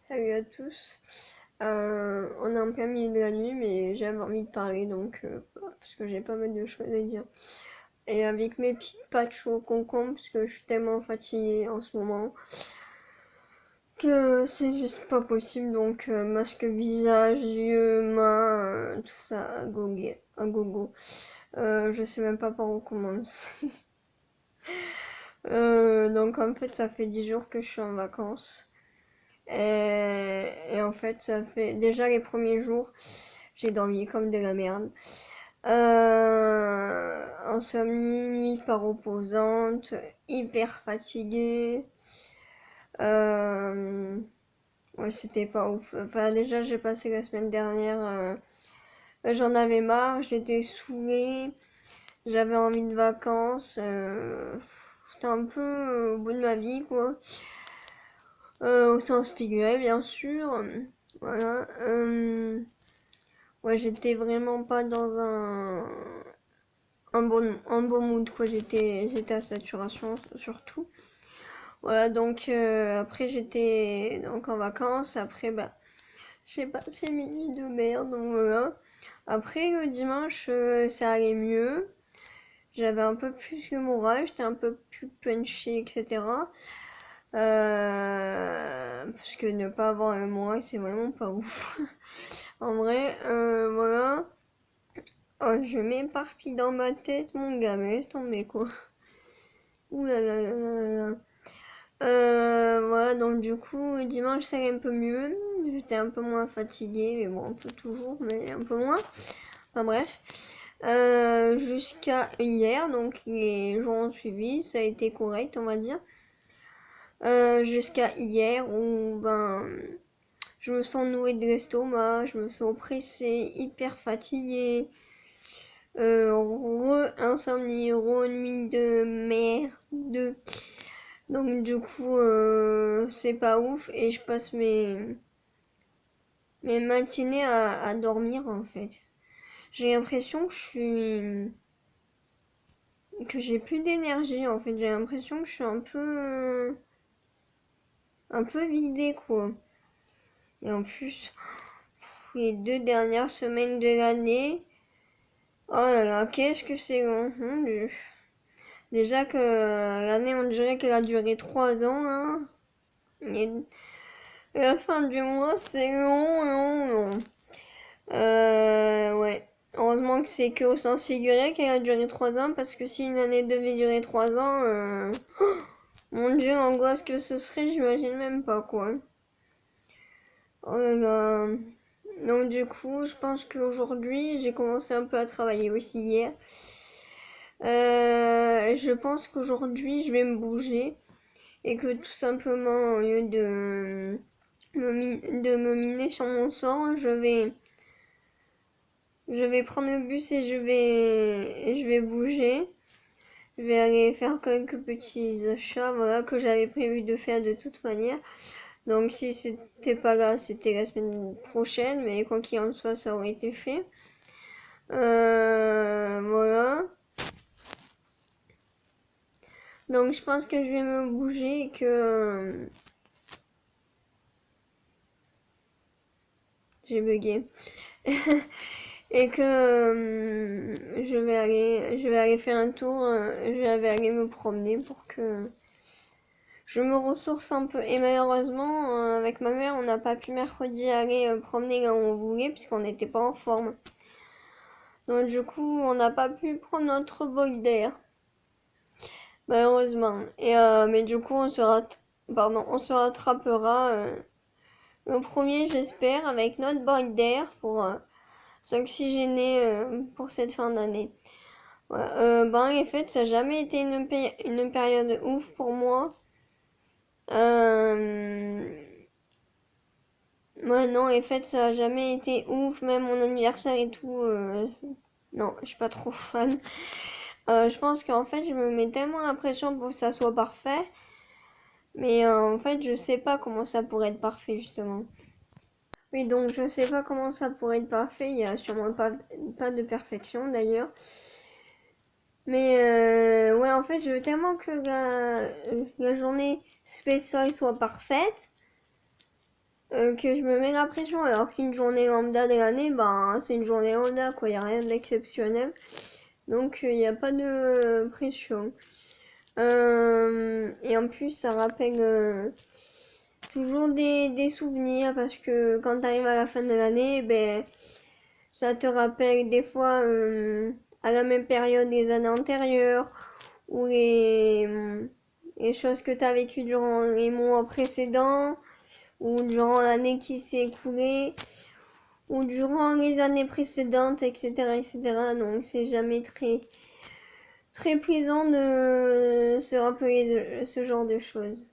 Salut à tous. On est en plein milieu de la nuit, mais j'avais envie de parler, donc parce que j'ai pas mal de choses à dire. Et avec mes petites pattes au concombre, parce que je suis tellement fatiguée en ce moment que c'est juste pas possible. Donc masque visage, yeux, mains, tout ça à gogo. Je sais même pas par où commencer. Donc en fait, ça fait 10 jours que je suis en vacances. Et en fait, ça fait déjà les premiers jours, j'ai dormi comme de la merde. Insomnie, nuit pas reposante, hyper fatiguée. Euh, ouais, c'était pas ouf. Enfin, déjà, j'ai passé la semaine dernière, j'en avais marre, j'étais saoulée, j'avais envie de vacances. C'était un peu au bout de ma vie, quoi. Au sens figuré, bien sûr. Voilà. Ouais, j'étais vraiment pas dans un bon mood, quoi. J'étais à saturation, surtout. Voilà, donc après, j'étais donc en vacances. Après, bah, j'ai passé mes nuits de merde, donc voilà. Après, le dimanche, ça allait mieux. J'avais un peu plus le moral, j'étais un peu plus punchy, etc. Parce que ne pas avoir un moral, c'est vraiment pas ouf. En vrai, voilà. Oh, je m'éparpille dans ma tête, mon gars, mais laisse tomber quoi. Ouh là là là là là là. Voilà, donc du coup, dimanche, ça allait un peu mieux. J'étais un peu moins fatiguée, mais bon, un peu toujours, mais un peu moins. Enfin bref. Jusqu'à hier, donc les jours ont suivi, ça a été correct, on va dire. Jusqu'à hier où ben je me sens nouée de l'estomac, je me sens oppressée, hyper fatiguée, re-insomnie, re-nuit de merde. Donc du coup c'est pas ouf et je passe mes matinées à dormir en fait. J'ai l'impression que j'ai plus d'énergie en fait. J'ai l'impression que je suis un peu vidée quoi. Et en plus, les 2 dernières semaines de l'année, oh là là, qu'est-ce que c'est long, mon Dieu. Déjà que l'année, on dirait qu'elle a duré 3 ans, hein. Et la fin du mois, c'est long, long, long. Ouais. Heureusement que c'est que au sens figuré qu'elle a duré 3 ans, parce que si une année devait durer 3 ans, mon Dieu, l'angoisse que ce serait, j'imagine même pas, quoi. Oh là là. Donc du coup, je pense qu'aujourd'hui, j'ai commencé un peu à travailler aussi hier. Je pense qu'aujourd'hui, je vais me bouger et que tout simplement, au lieu de me miner sur mon sort, je vais prendre le bus et je vais bouger. Je vais aller faire quelques petits achats, voilà, que j'avais prévu de faire de toute manière. Donc si c'était pas là, c'était la semaine prochaine, mais quoi qu'il en soit, ça aurait été fait. Voilà. Donc je pense que je vais me bouger et que j'ai bugué et que je vais aller faire un tour. Je vais aller me promener pour que je me ressource un peu. Et malheureusement, avec ma mère, on n'a pas pu mercredi aller promener là où on voulait puisqu'on n'était pas en forme. Donc du coup, on n'a pas pu prendre notre bol d'air, malheureusement. Et mais du coup, on se rattrapera le premier, j'espère, avec notre bol d'air pour s'oxygéner pour cette fin d'année. Ouais, ben les fêtes, ça n'a jamais été une période ouf pour moi. Ouais, non, les fêtes, ça n'a jamais été ouf, même mon anniversaire et tout. Non, je suis pas trop fan. Je pense qu'en fait, je me mets tellement la pression pour que ça soit parfait. Mais en fait, je sais pas comment ça pourrait être parfait, justement. Oui, donc je sais pas comment ça pourrait être parfait. Il y a sûrement pas de perfection d'ailleurs. Mais ouais, en fait, je veux tellement que la journée spéciale soit parfaite que je me mets la pression, alors qu'une journée lambda de l'année, ben c'est une journée lambda, quoi, y a rien d'exceptionnel. Donc il n'y a pas de pression. Et en plus, ça rappelle toujours des souvenirs, parce que quand t'arrives à la fin de l'année, ben ça te rappelle des fois à la même période les années antérieures, ou les choses que t'as vécues durant les mois précédents, ou durant l'année qui s'est écoulée, ou durant les années précédentes, etc., etc. Donc c'est jamais très plaisant de se rappeler de ce genre de choses.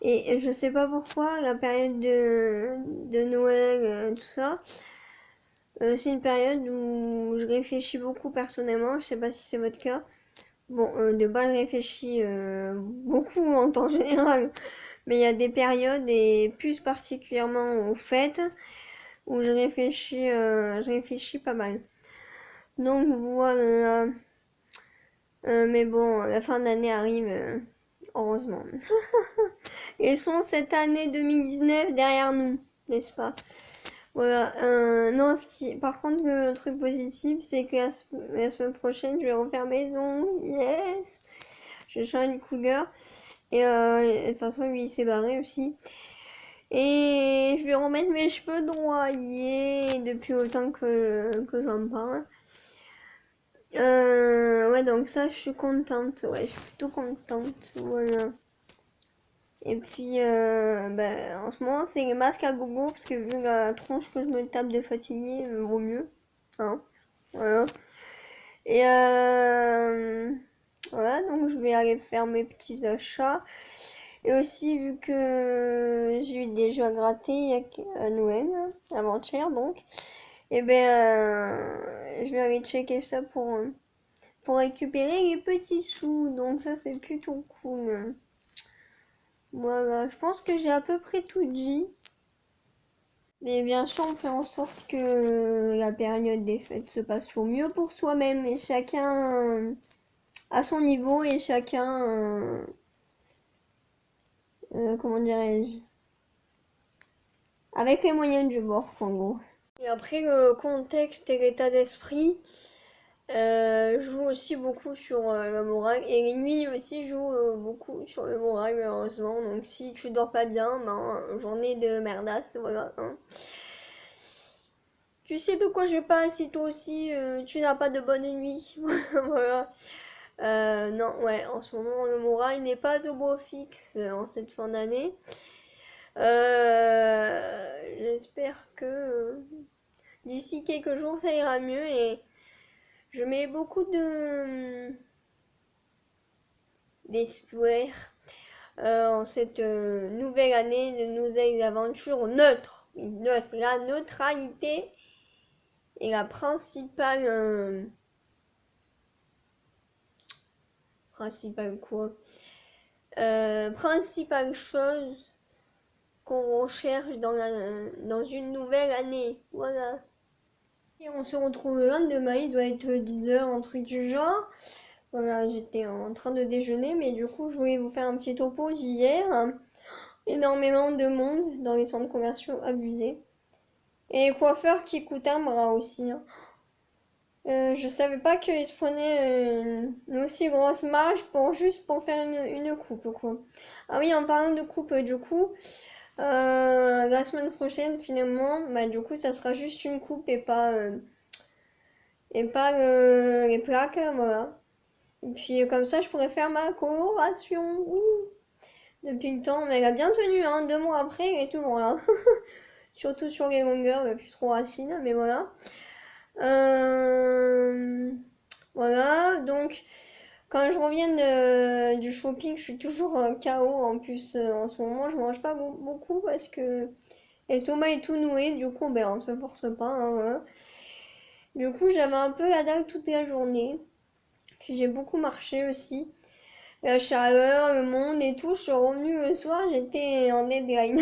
Et je sais pas pourquoi, la période de Noël, tout ça, c'est une période où je réfléchis beaucoup personnellement. Je sais pas si c'est votre cas. Bon, de base, je réfléchis beaucoup en temps général. Mais il y a des périodes, et plus particulièrement aux fêtes, où je réfléchis pas mal. Donc voilà. Mais bon, la fin d'année arrive, heureusement. Laissons cette année 2019 derrière nous, n'est-ce pas? Voilà. Non, par contre, le truc positif, c'est que la semaine prochaine, je vais refaire maison. Yes! Je change de couleur. Et de toute façon, lui, il s'est barré aussi. Et je vais remettre mes cheveux droits. Yeah! Depuis autant que j'en parle. Ouais, donc ça, je suis contente. Ouais, je suis plutôt contente. Voilà. Et puis, en ce moment, c'est les masques à gogo, parce que vu la tronche que je me tape de fatigué, vaut mieux. Hein, voilà. Et voilà, donc je vais aller faire mes petits achats. Et aussi, vu que j'ai eu des jeux à gratter à Noël, avant-hier, donc, et je vais aller checker ça pour récupérer les petits sous. Donc ça, c'est plutôt cool. Voilà, je pense que j'ai à peu près tout dit. Mais bien sûr, on fait en sorte que la période des fêtes se passe au mieux pour soi-même, et chacun à son niveau, et chacun, comment dirais-je, avec les moyens du bord, en gros. Et après, le contexte et l'état d'esprit joue aussi beaucoup sur le moral. Et les nuits aussi jouent beaucoup sur le moral, malheureusement. Donc si tu dors pas bien, journée de merdasse, voilà. Hein. Tu sais de quoi je parle si toi aussi tu n'as pas de bonne nuit. Voilà. Non, ouais, en ce moment le moral n'est pas au beau fixe en cette fin d'année. J'espère que d'ici quelques jours ça ira mieux, et je mets beaucoup d'espoir en cette nouvelle année, de nouvelles aventures neutres. Oui, neutre. La neutralité est la principale quoi? Principale chose qu'on recherche dans une nouvelle année. Voilà. Et on se retrouve le lendemain, il doit être 10h, un truc du genre. Voilà, j'étais en train de déjeuner, mais du coup, je voulais vous faire un petit topo d'hier. Énormément de monde dans les centres commerciaux, abusés. Et les coiffeurs qui coûtent un bras aussi. Hein. Je savais pas qu'ils se prenaient une aussi grosse marge juste pour faire une coupe, quoi. Ah oui, en parlant de coupe, du coup, la semaine prochaine, finalement, du coup, ça sera juste une coupe, et pas les plaques, voilà. Et puis comme ça, je pourrais faire ma coloration, oui, depuis le temps. Mais elle a bien tenu, hein, 2 mois après, elle est toujours là. Surtout sur les longueurs, mais plus trop racine, mais voilà. Voilà, donc quand je reviens du shopping, je suis toujours KO. En plus, en ce moment, je mange pas beaucoup parce que l'estomac est tout noué. Du coup, on se force pas. Hein, voilà. Du coup, j'avais un peu la dalle toute la journée. Puis j'ai beaucoup marché aussi. La chaleur, le monde et tout. Je suis revenue le soir, j'étais en deadline.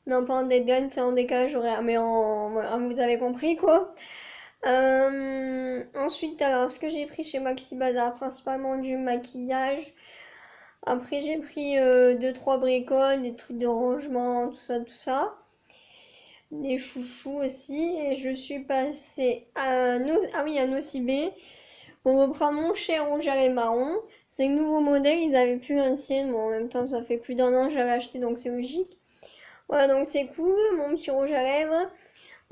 Non, pas en deadline, c'est en décalage horaire, mais voilà, vous avez compris quoi. Ensuite, alors, ce que j'ai pris chez Maxi Bazar, principalement du maquillage. Après j'ai pris 2-3 bricoles, des trucs de rangement, tout ça. Des chouchous aussi. Et je suis passée à Nocibé pour me prendre mon cher rouge à lèvres marron. C'est le nouveau modèle, ils avaient plus l'ancien, mais en même temps ça fait plus d'1 an que j'avais acheté donc c'est logique. Voilà, donc c'est cool, mon petit rouge à lèvres,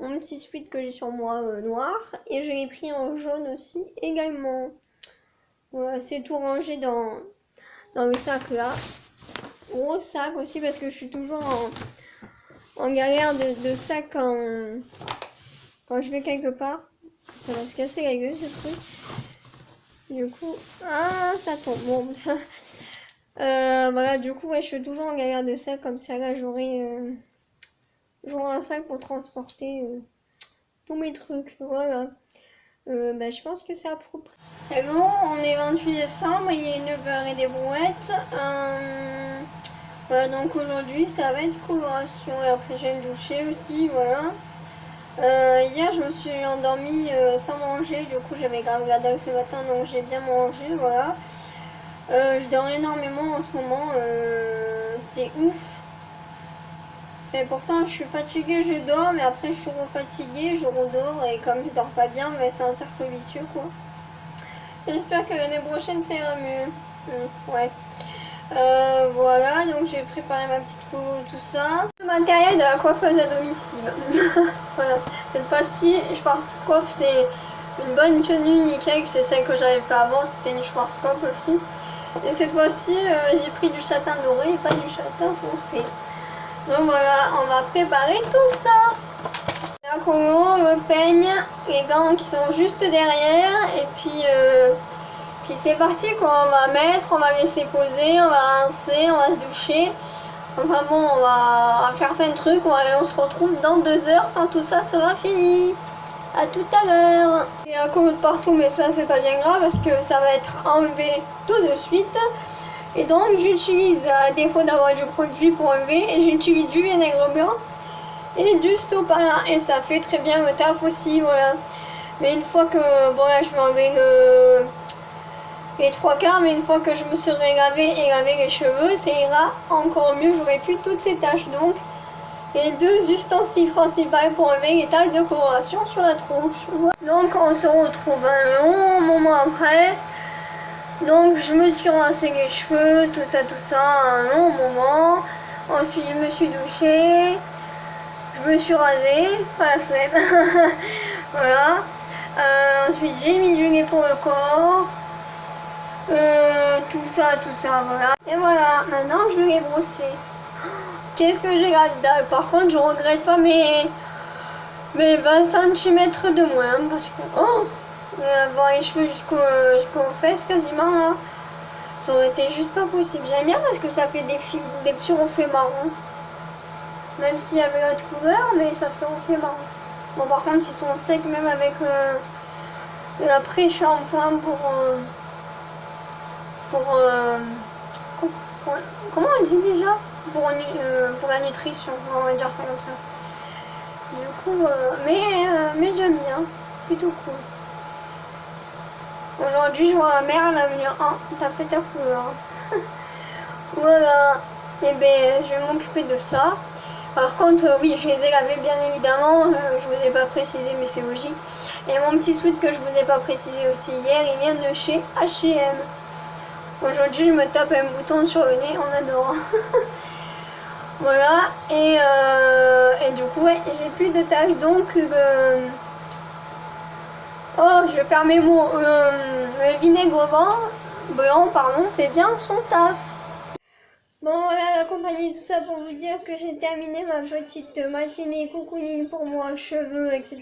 mon petit sweat que j'ai sur moi noir, et je l'ai pris en jaune aussi également. Voilà, c'est tout rangé dans le sac là. Gros sac aussi parce que je suis toujours en galère de sac quand je vais quelque part. Ça va se casser la gueule ce truc. Du coup, ça tombe. Bon. Voilà, du coup, ouais, je suis toujours en galère de sac comme ça. Là, j'aurai un sac pour transporter tous mes trucs. Voilà. Je pense que c'est à peu près. Hello, on est 28 décembre, il est 9h et des brouettes. Voilà, donc aujourd'hui, ça va être coloration. Et après, je vais me doucher aussi, voilà. Hier, je me suis endormie sans manger. Du coup, j'avais grave la dalle ce matin, donc j'ai bien mangé, voilà. Je dors énormément en ce moment, c'est ouf. Et pourtant je suis fatiguée, je dors, mais après je suis refatiguée, je redors, et comme je dors pas bien, mais c'est un cercle vicieux quoi. J'espère que l'année prochaine ça ira mieux. Ouais. Voilà, donc j'ai préparé ma petite colo, tout ça. Le matériel de la coiffeuse à domicile. Voilà. Cette fois-ci, Schwarzkopf, c'est une bonne tenue nickel, c'est celle que j'avais fait avant, c'était une Schwarzkopf aussi. Et cette fois-ci, j'ai pris du châtain doré et pas du châtain foncé. Donc voilà, on va préparer tout ça. La colo, le peigne, les gants qui sont juste derrière. Et puis c'est parti quoi, on va mettre, on va laisser poser, on va rincer, on va se doucher. Enfin bon, on va faire plein de trucs et on se retrouve dans 2 heures quand tout ça sera fini. À tout à l'heure. Il y a un colo de partout, mais ça c'est pas bien grave parce que ça va être enlevé tout de suite. Et donc j'utilise, à défaut d'avoir du produit pour enlever, j'utilise du vinaigre blanc et du sopalin. Et ça fait très bien le taf aussi, voilà. Mais une fois que, bon là je vais enlever les 3/4, mais une fois que je me serai lavé les cheveux, ça ira encore mieux, j'aurai plus toutes ces taches. Donc les 2 ustensiles principaux pour enlever les taches de coloration sur la tronche. Donc on se retrouve un long moment après. Donc je me suis rincé les cheveux, tout ça, un long moment. Ensuite je me suis douchée. Je me suis rasée, pas la flemme. Voilà. Ensuite j'ai mis du lait pour le corps. Tout ça, voilà. Et voilà, maintenant je vais les brosser. Qu'est-ce que j'ai la dalle. Par contre, je regrette pas mes 20 cm de moins parce que avoir les cheveux jusqu'aux fesses quasiment là, ça aurait été juste pas possible. J'aime bien parce que ça fait des petits reflets marrons. Même s'il y avait l'autre couleur, mais ça fait reflet marron. Bon, par contre, ils sont secs même avec l'après-shampoing comment on dit déjà pour la nutrition, on va dire ça comme ça. Du coup, mais j'aime bien, plutôt cool. Aujourd'hui, je vois ma mère, elle a venu, t'as fait ta couleur. Voilà, et je vais m'occuper de ça. Par contre, oui, je les ai lavés bien évidemment, je vous ai pas précisé, mais c'est logique. Et mon petit sweat que je vous ai pas précisé aussi hier, il vient de chez H&M. Aujourd'hui, je me tape un bouton sur le nez, on adore. Voilà, et du coup, ouais, j'ai plus de taches, donc je perds mes mots. Le vinaigre blanc, fait bien son taf. Bon voilà la compagnie, tout ça pour vous dire que j'ai terminé ma petite matinée cocooning pour moi, cheveux, etc.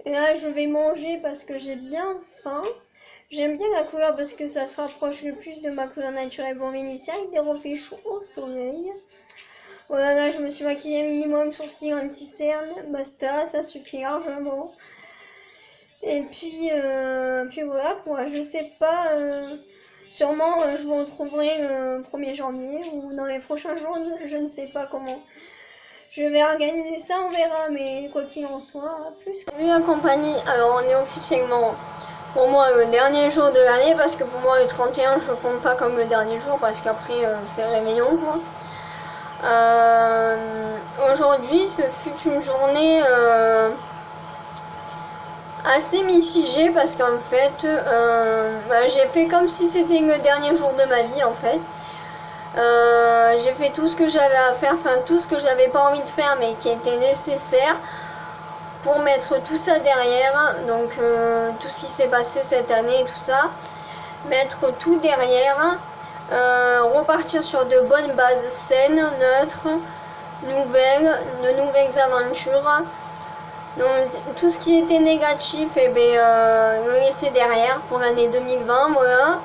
Et là, je vais manger parce que j'ai bien faim. J'aime bien la couleur parce que ça se rapproche le plus de ma couleur naturelle pour m'initier avec des reflets chauds au soleil. Voilà, là je me suis maquillée minimum sourcils anti-cerne, basta, ça suffit largement. Et puis voilà quoi, je sais pas, sûrement je vous retrouverai le 1er janvier ou dans les prochains jours, je ne sais pas comment. Je vais organiser ça, on verra, mais quoi qu'il en soit, plus. Salut la compagnie, alors on est officiellement pour moi le dernier jour de l'année, parce que pour moi le 31 je compte pas comme le dernier jour parce qu'après c'est le réveillon quoi. Aujourd'hui ce fut une journée assez mitigée parce qu'en fait j'ai fait comme si c'était le dernier jour de ma vie en fait. J'ai fait tout ce que j'avais à faire, enfin tout ce que j'avais pas envie de faire mais qui était nécessaire pour mettre tout ça derrière, donc tout ce qui s'est passé cette année et tout ça, mettre tout derrière, repartir sur de bonnes bases saines, neutres, de nouvelles aventures. Donc tout ce qui était négatif, eh bien, le laisser derrière pour l'année 2020, voilà.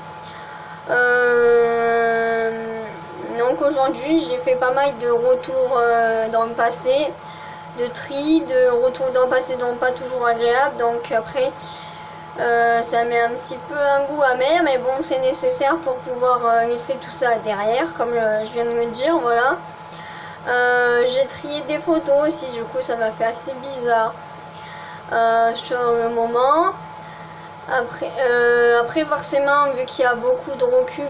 Donc aujourd'hui j'ai fait pas mal de retours dans le passé, de tri, de retours dans le passé donc pas toujours agréable, donc après ça met un petit peu un goût amer, mais bon c'est nécessaire pour pouvoir laisser tout ça derrière, comme je viens de le dire, voilà. J'ai trié des photos aussi, du coup ça m'a fait assez bizarre sur le moment. Après forcément, vu qu'il y a beaucoup de recul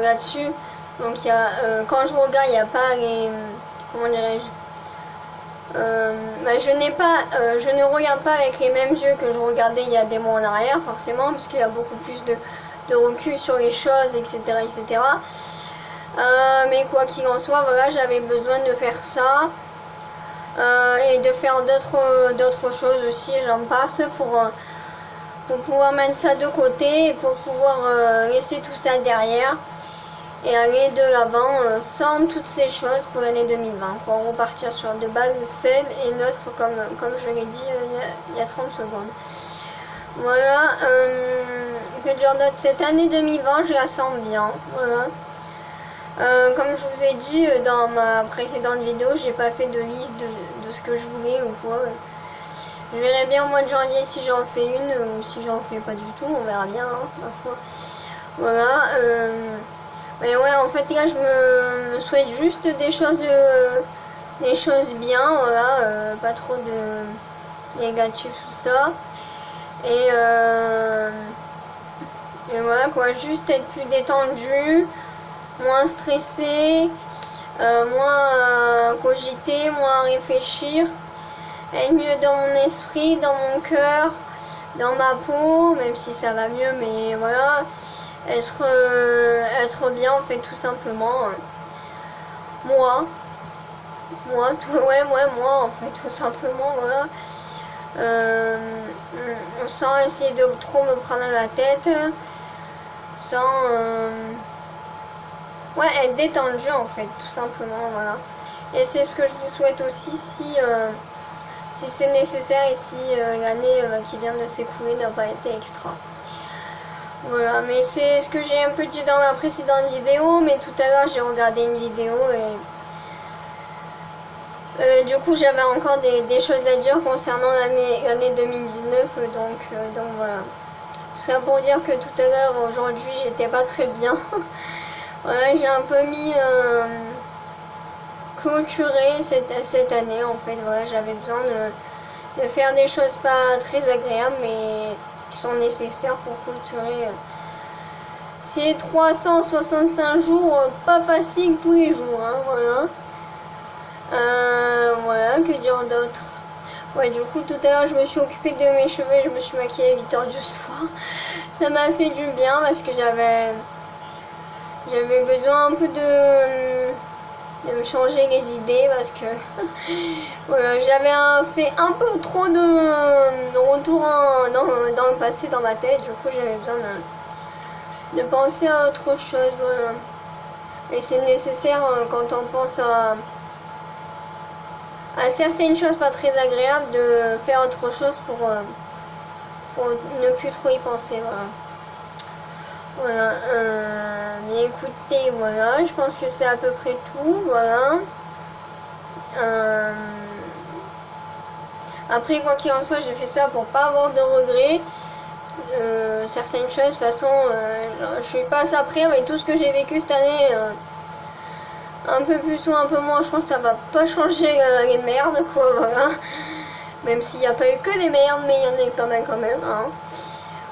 là-dessus, donc il y a, quand je regarde, il n'y a pas les... Comment dirais-je, je ne regarde pas avec les mêmes yeux que je regardais il y a des mois en arrière, forcément, parce qu'il y a beaucoup plus de recul sur les choses, etc. etc. Mais quoi qu'il en soit, voilà, j'avais besoin de faire ça. Et de faire d'autres choses aussi, j'en passe, pour pouvoir mettre ça de côté et pour pouvoir laisser tout ça derrière et aller de l'avant sans toutes ces choses pour l'année 2020, pour repartir sur de bases saines et neutres comme je l'ai dit il y a 30 secondes. Voilà, que dire d'autre, cette année 2020 je la sens bien, voilà. Comme je vous ai dit dans ma précédente vidéo, j'ai pas fait de liste de ce que je voulais ou quoi. Je verrai bien au mois de janvier si j'en fais une ou si j'en fais pas du tout, on verra bien, hein, ma foi. Voilà. Mais ouais, en fait là je me souhaite juste des choses bien, voilà, pas trop de négatif, tout ça. Et voilà quoi, juste être plus détendu, moins stressé, moins cogiter, moins réfléchir, être mieux dans mon esprit, dans mon cœur, dans ma peau, même si ça va mieux, mais voilà, être bien en fait tout simplement. Moi en fait tout simplement, voilà. Sans essayer de trop me prendre la tête, sans ouais, être détendu en fait tout simplement, voilà. Et c'est ce que je vous souhaite aussi si c'est nécessaire et si l'année qui vient de s'écouler n'a pas été extra. Voilà, mais c'est ce que j'ai un peu dit dans ma précédente vidéo, mais tout à l'heure j'ai regardé une vidéo et du coup j'avais encore des choses à dire concernant l'année 2019, donc voilà. C'est ça pour dire que tout à l'heure, aujourd'hui, j'étais pas très bien. Voilà, j'ai un peu mis clôturer cette année en fait. Voilà, j'avais besoin de faire des choses pas très agréables mais qui sont nécessaires pour clôturer ces 365 jours pas faciles tous les jours, hein, voilà. Voilà, que dire d'autre? Ouais, du coup tout à l'heure je me suis occupée de mes cheveux et je me suis maquillée à 8 h du soir. Ça m'a fait du bien parce que j'avais besoin un peu de me changer les idées parce que voilà, j'avais fait un peu trop de retours dans le passé dans ma tête, du coup j'avais besoin de penser à autre chose, voilà. Et c'est nécessaire quand on pense à certaines choses pas très agréables de faire autre chose pour ne plus trop y penser, voilà. Voilà, mais écoutez, voilà, je pense que c'est à peu près tout, voilà. Après, quoi qu'il en soit, j'ai fait ça pour pas avoir de regrets. Certaines choses, de toute façon, je suis pas après, mais tout ce que j'ai vécu cette année, un peu plus ou un peu moins, je pense que ça va pas changer les merdes, quoi, voilà. Même s'il n'y a pas eu que des merdes, mais il y en a eu pas mal quand même, hein.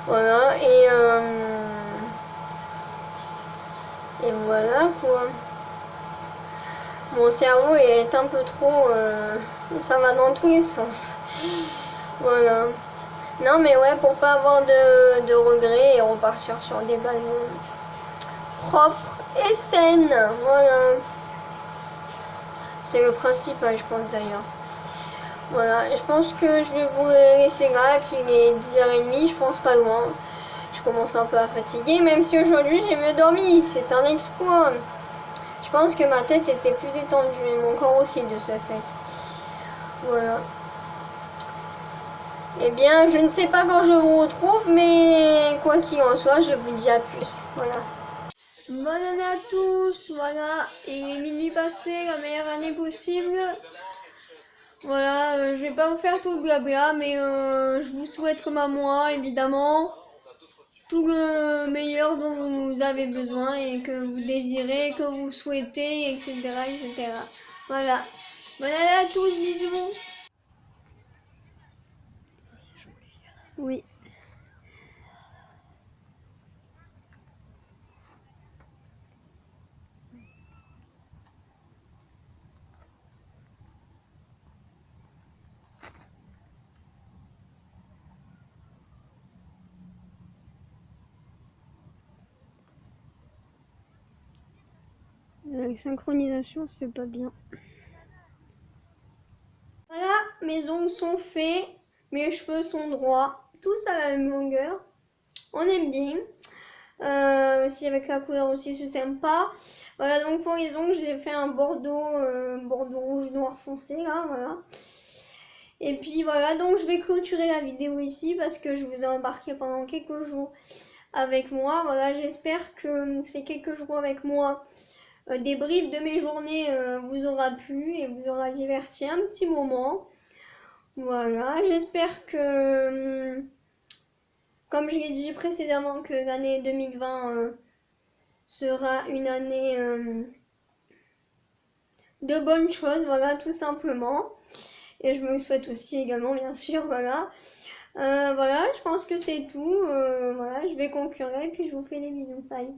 Voilà, et voilà quoi. Mon cerveau est un peu trop... ça va dans tous les sens. Voilà. Non mais ouais, pour pas avoir de regrets et repartir sur des bases propres et saines. Voilà. C'est le principal, je pense d'ailleurs. Voilà, je pense que je vais vous laisser là, et puis il est 10h30, je pense pas loin. Je commence un peu à fatiguer, même si aujourd'hui j'ai mieux dormi, c'est un exploit. Je pense que ma tête était plus détendue, et mon corps aussi de ce fait. Voilà. Eh bien, je ne sais pas quand je vous retrouve, mais quoi qu'il en soit, je vous dis à plus. Voilà. Bonne année à tous, voilà, il est minuit passé, la meilleure année possible. Voilà, je vais pas vous faire tout le blabla, mais je vous souhaite comme à moi, évidemment, tout le meilleur dont vous avez besoin et que vous désirez, que vous souhaitez, etc., etc. Voilà. Bonne année à tous, bisous. Oui. La synchronisation se fait pas bien. Voilà, mes ongles sont faits, mes cheveux sont droits, tous à la même longueur. On aime bien. Aussi avec la couleur aussi, c'est sympa. Voilà, donc pour les ongles, j'ai fait un bordeaux, bordeaux rouge noir foncé, là, voilà. Et puis voilà, donc je vais clôturer la vidéo ici parce que je vous ai embarqué pendant quelques jours avec moi. Voilà, j'espère que ces quelques jours avec moi, des bribes de mes journées vous aura plu et vous aura diverti un petit moment. Voilà, j'espère que, comme je l'ai dit précédemment, que l'année 2020 sera une année de bonnes choses, voilà, tout simplement. Et je me le souhaite aussi également, bien sûr, voilà. Voilà, je pense que c'est tout. Voilà, je vais conclure et puis je vous fais des bisous. Bye.